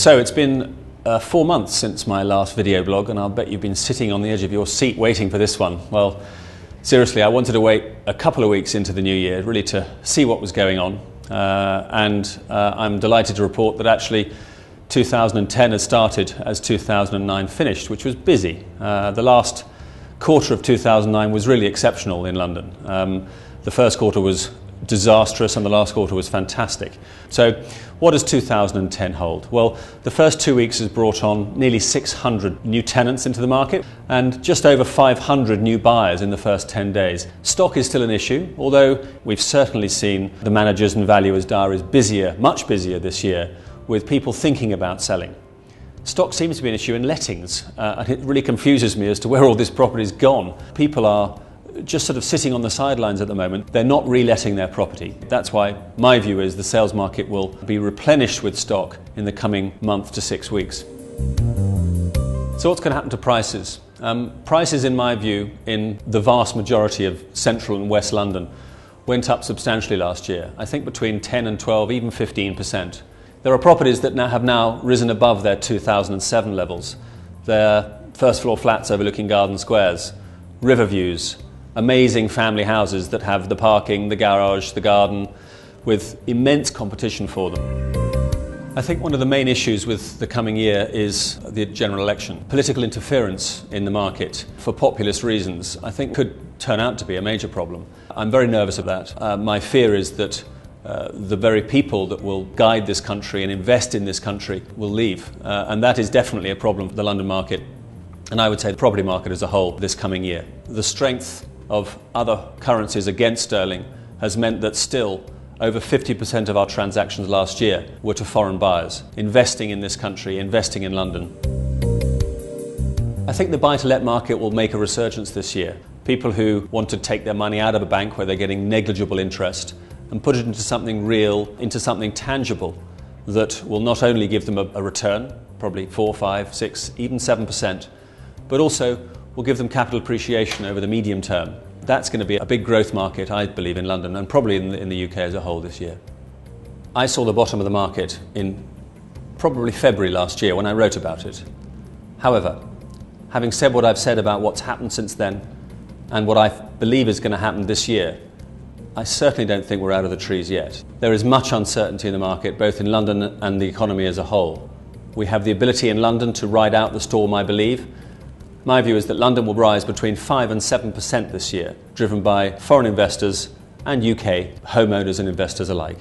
So it's been 4 months since my last video blog, and I'll bet you've been sitting on the edge of your seat waiting for this one. Well, seriously, I wanted to wait a couple of weeks into the new year really to see what was going on, and I'm delighted to report that actually 2010 has started as 2009 finished, which was busy. The last quarter of 2009 was really exceptional in London. The first quarter was disastrous and the last quarter was fantastic. So what does 2010 hold? Well, the first 2 weeks has brought on nearly 600 new tenants into the market and just over 500 new buyers in the first 10 days. Stock is still an issue, although we've certainly seen the managers and valuers' diaries busier, much busier this year, with people thinking about selling. Stock seems to be an issue in lettings, and it really confuses me as to where all this property's gone. People are just sort of sitting on the sidelines at the moment. They're not reletting their property. That's why my view is the sales market will be replenished with stock in the coming month to 6 weeks. So what's going to happen to prices? Prices, in my view, in the vast majority of central and west London went up substantially last year. I think between 10 and 12, even 15%. There are properties that have now risen above their 2007 levels. They're first floor flats overlooking garden squares, river views, amazing family houses that have the parking, the garage, the garden, with immense competition for them. I think one of the main issues with the coming year is the general election. Political interference in the market for populist reasons, I think, could turn out to be a major problem. I'm very nervous of that. My fear is that the very people that will guide this country and invest in this country will leave. And that is definitely a problem for the London market, and I would say the property market as a whole this coming year. The strength of other currencies against sterling has meant that still over 50% of our transactions last year were to foreign buyers, investing in this country, investing in London. I think the buy-to-let market will make a resurgence this year. People who want to take their money out of a bank where they're getting negligible interest and put it into something real, into something tangible that will not only give them a return, probably 4, 5, 6, even 7%, but also will give them capital appreciation over the medium term. That's going to be a big growth market, I believe, in London and probably in the UK as a whole this year. I saw the bottom of the market in probably February last year when I wrote about it. However, having said what I've said about what's happened since then and what I believe is going to happen this year, I certainly don't think we're out of the trees yet. There is much uncertainty in the market, both in London and the economy as a whole. We have the ability in London to ride out the storm, I believe. My view is that London will rise between 5 and 7% this year, driven by foreign investors and UK homeowners and investors alike.